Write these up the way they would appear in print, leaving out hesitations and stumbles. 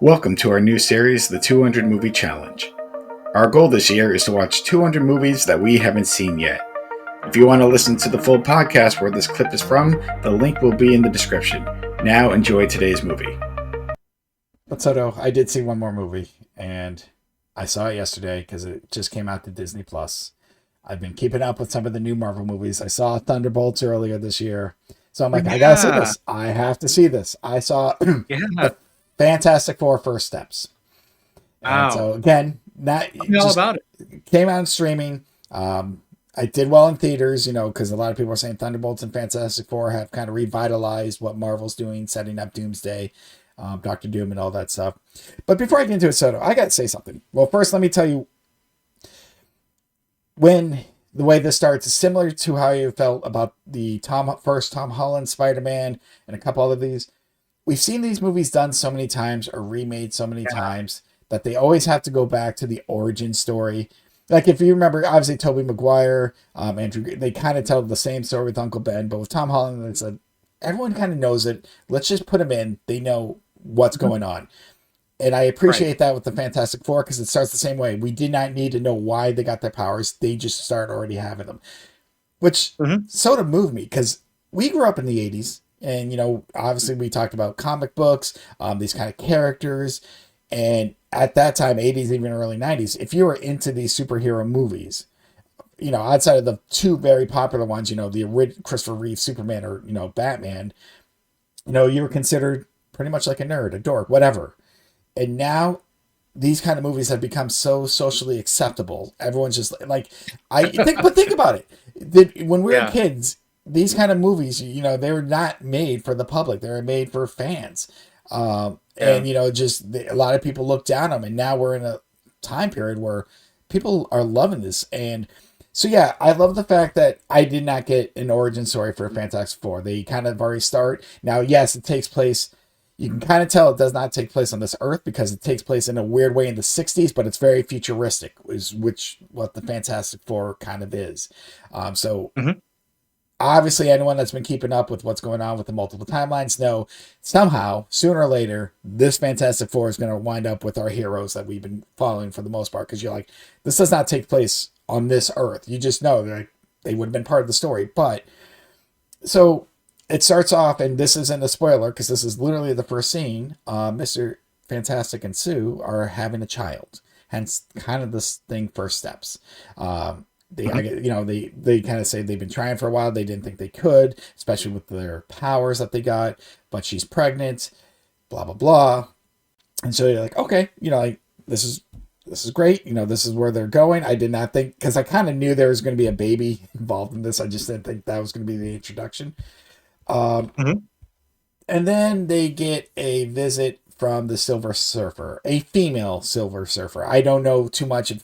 Welcome to our new series, The 200 Movie Challenge. Our goal this year is to watch 200 movies that we haven't seen yet. If you want to listen to the full podcast where this clip is from, the link will be in the description. Now enjoy today's movie. But Soto, I did see one more movie, and I saw it yesterday because it just came out to Disney Plus. I've been keeping up with some of the new Marvel movies. I saw Thunderbolts earlier this year. So I'm like, I gotta see this. I have to see this. I saw the Fantastic Four First Steps. And so again, not all about it. Came out streaming. I did well in theaters, because a lot of people are saying Thunderbolts and Fantastic Four have kind of revitalized what Marvel's doing, setting up Doomsday, Doctor Doom, and all that stuff. But before I get into it, Soto, I got to say something. Well, first, let me tell you, when the way this starts is similar to how you felt about the first Tom Holland Spider-Man and a couple of these. We've seen these movies done so many times or remade so many times that they always have to go back to the origin story. Like if you remember, obviously Tobey Maguire, Andrew, they kind of tell the same story with Uncle Ben, but with Tom Holland, it's like everyone kind of knows it. Let's just put them in. They know what's going on. And I appreciate that with the Fantastic Four because it starts the same way. We did not need to know why they got their powers. They just start already having them, which sort of moved me because we grew up in the 80s. And, obviously we talked about comic books, these kind of characters. And at that time, 80s, even early 90s, if you were into these superhero movies, outside of the two very popular ones, the original Christopher Reeve Superman or, Batman, you were considered pretty much like a nerd, a dork, whatever. And now these kind of movies have become so socially acceptable. Everyone's just like, but think about it. When we were kids, these kind of movies, they were not made for the public. They were made for fans. And, a lot of people look down on them. And now we're in a time period where people are loving this. And so, I love the fact that I did not get an origin story for Fantastic Four. They kind of already start. Now, yes, it takes place. You can kind of tell it does not take place on this earth because it takes place in a weird way in the 60s, but it's very futuristic, what the Fantastic Four kind of is. Obviously, anyone that's been keeping up with what's going on with the multiple timelines know somehow, sooner or later, this Fantastic Four is going to wind up with our heroes that we've been following for the most part. Because you're like, this does not take place on this Earth. You just know that they would have been part of the story. But so it starts off, and this isn't a spoiler because this is literally the first scene. Mr. Fantastic and Sue are having a child. Hence, kind of this thing, First Steps. They kind of say they've been trying for a while. They didn't think they could, especially with their powers that they got, but she's pregnant, blah, blah, blah. And so you're like, okay, this is great. This is where they're going. I did not think, because I kind of knew there was going to be a baby involved in this. I just didn't think that was going to be the introduction. And then they get a visit from the Silver Surfer, a female Silver Surfer. I don't know too much of,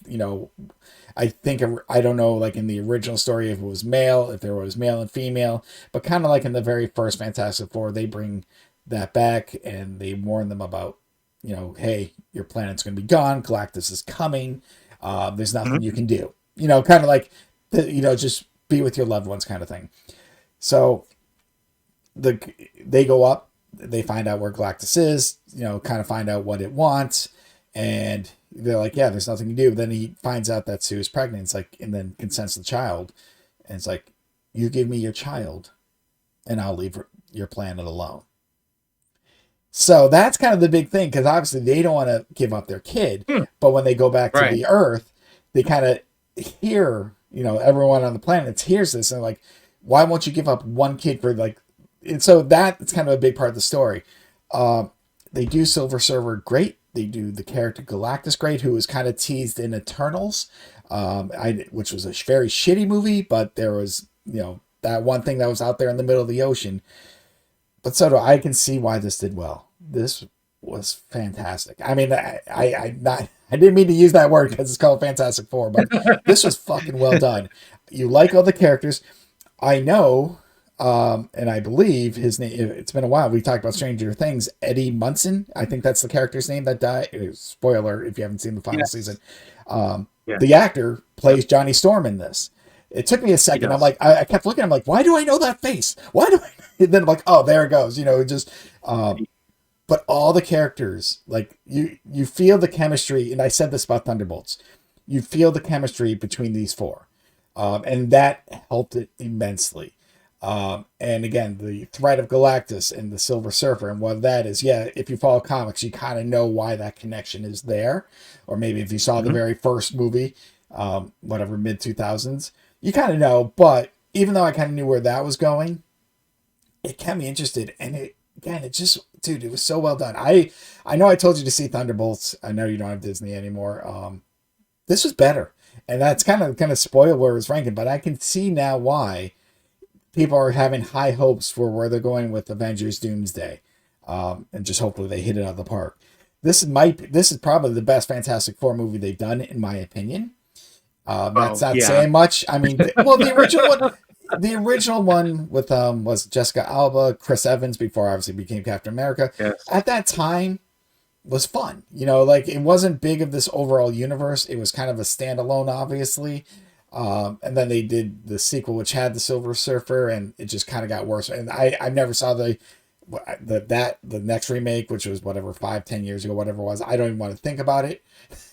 I don't know, like in the original story, if it was male, if there was male and female, but kind of like in the very first Fantastic Four, they bring that back and they warn them about, hey, your planet's going to be gone. Galactus is coming. There's nothing you can do, kind of like, just be with your loved ones kind of thing. So they go up, they find out where Galactus is, kind of find out what it wants. And they're like, yeah, there's nothing to do. Then he finds out that Sue is pregnant. It's like, and then consents the child. And it's like, you give me your child and I'll leave your planet alone. So that's kind of the big thing. Cause obviously they don't want to give up their kid, but when they go back to the Earth, they kind of hear, everyone on the planet hears this and like, why won't you give up one kid for like, and so that's kind of a big part of the story. They do Silver Surfer great. They do the character Galactus great, who was kind of teased in Eternals, which was a very shitty movie, but there was, that one thing that was out there in the middle of the ocean. But I can see why this did well. This was fantastic. I mean, I didn't mean to use that word because it's called Fantastic Four, but this was fucking well done. You like all the characters. I know, and I believe his name, it's been a while. We talked about Stranger Things, Eddie Munson. I think that's the character's name that died. Spoiler if you haven't seen the final season. The actor plays Johnny Storm in this. It took me a second. I'm like, I kept looking. I'm like, why do I know that face? Why do I? And then I'm like, oh, there it goes. But but all the characters, like you feel the chemistry, and I said this about Thunderbolts, you feel the chemistry between these four, and that helped it immensely. And again, the threat of Galactus and the Silver Surfer and what that is, yeah, if you follow comics, you kind of know why that connection is there. Or maybe if you saw the very first movie, whatever, mid 2000s, you kind of know. But even though I kind of knew where that was going, it kept me interested. And it just, dude, it was so well done. I know I told you to see Thunderbolts. I know you don't have Disney anymore. This was better. And that's kind of spoil where it was ranking, but I can see now why people are having high hopes for where they're going with Avengers Doomsday. And just hopefully they hit it out of the park. This is probably the best Fantastic Four movie they've done, in my opinion. That's not saying much. I mean, well, the original one with was Jessica Alba, Chris Evans before obviously became Captain America. Yes. At that time was fun. Like it wasn't big of this overall universe. It was kind of a standalone, obviously. And then they did the sequel, which had the Silver Surfer, and it just kind of got worse. And I never saw the next remake, which was whatever 5-10 years ago, whatever it was. I don't even want to think about it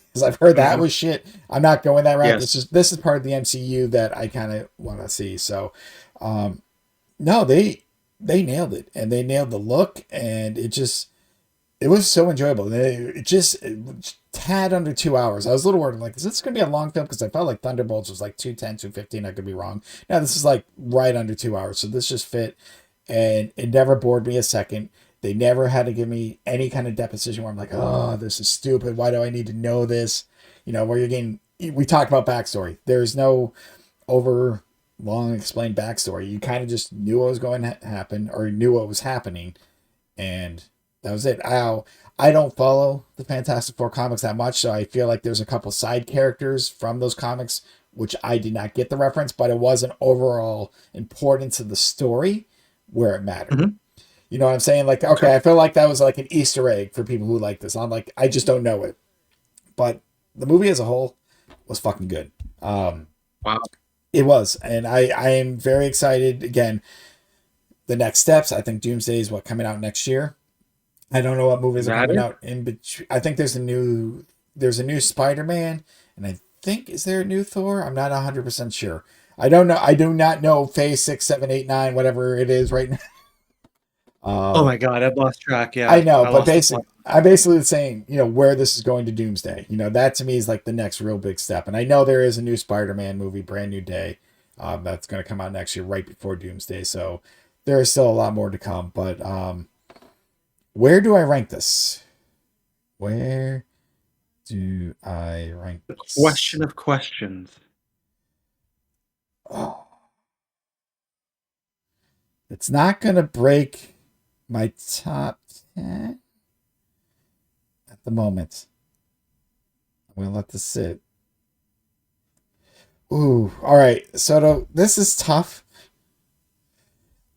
because I've heard that was shit. I'm not going that route. Yes. This is part of the MCU that I kind of want to see. So, no, they nailed it, and they nailed the look, and it was so enjoyable. It tad under 2 hours. I was a little worried. I'm like, is this going to be a long film? Because I felt like Thunderbolts was like 210, 215. I could be wrong. Now this is like right under 2 hours. So this just fit. And it never bored me a second. They never had to give me any kind of deposition where I'm like, oh, this is stupid. Why do I need to know this? Where you're getting, we talked about backstory. There's no over long explained backstory. You kind of just knew what was going to happen or knew what was happening. And that was it. I don't follow the Fantastic Four comics that much, so I feel like there's a couple side characters from those comics which I did not get the reference, but it was an overall importance to the story where it mattered. Mm-hmm. You know what I'm saying? Like, okay, I feel like that was like an Easter egg for people who like this. I'm like, I just don't know it. But the movie as a whole was fucking good. Wow. It was. And I am very excited. Again, the next steps. I think Doomsday is coming out next year. I don't know what movies are coming out in between. I think there's a new Spider-Man, and I think, is there a new Thor? I'm not 100% sure. I don't know. I do not know Phase 6, 7, 8, 9, whatever it is right now. Oh my God, I've lost track. Yeah, I know, but I'm basically saying, where this is going to Doomsday. That to me is like the next real big step. And I know there is a new Spider-Man movie, Brand New Day, that's going to come out next year, right before Doomsday. So there is still a lot more to come. But where do I rank this? Where do I rank this? Question of questions. Oh. It's not going to break my top 10 at the moment. I'm going to let this sit. Ooh, all right. So this is tough.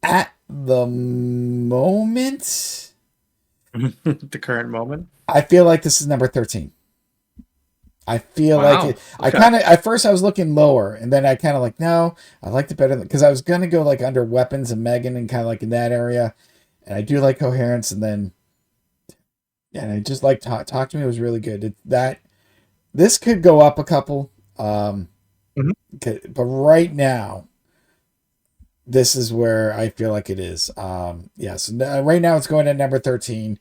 At the moment, The current moment. I feel like this is number 13. I feel like it. Okay. I kind of, at first I was looking lower, and then I kind of like, no, I liked it better because I was going to go like under Weapons and Megan and kind of like in that area. And I do like Coherence, and then, and I just like Talk to Me was really good. This could go up a couple. But right now, this is where I feel like it is. So right now it's going at number 13.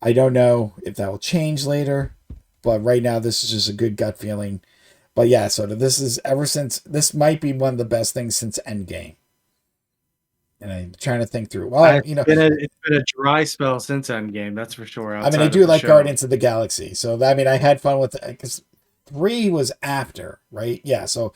I don't know if that will change later, but right now this is just a good gut feeling. But yeah, so this might be one of the best things since Endgame. And I'm trying to think through. Well, it's been a dry spell since Endgame, that's for sure. I mean, I do like Guardians of the Galaxy, so I had fun with it because 3 was after, right? Yeah, so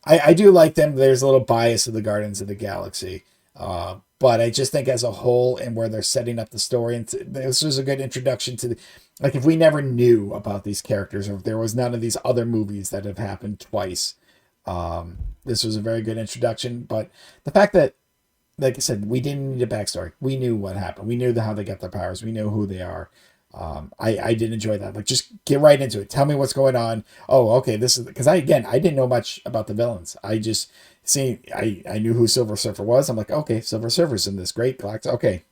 I do like them. There's a little bias of the Guardians of the Galaxy, but I just think as a whole and where they're setting up the story, and this was a good introduction to like if we never knew about these characters or if there was none of these other movies that have happened twice, this was a very good introduction. But the fact that, like I said, we didn't need a backstory. We knew what happened. We knew how they got their powers. We knew who they are. I did enjoy that. Like, just get right into it. Tell me what's going on. Oh, okay. This is because I didn't know much about the villains. I just I knew who Silver Surfer was. I'm like, okay, Silver Surfer's in this. Great, Galactus. Okay,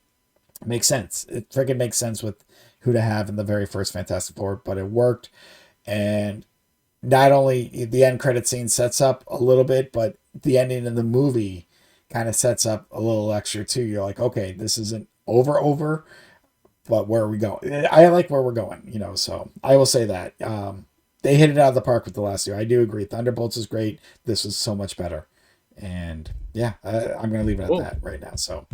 makes sense. It freaking makes sense with who to have in the very first Fantastic Four, but it worked. And not only the end credit scene sets up a little bit, but the ending of the movie kind of sets up a little extra too. You're like, okay, this isn't over, but where are we going? I like where we're going, so I will say that. They hit it out of the park with the last year. I do agree. Thunderbolts is great. This was so much better. And yeah, I'm going to leave it at Cool. that right now. So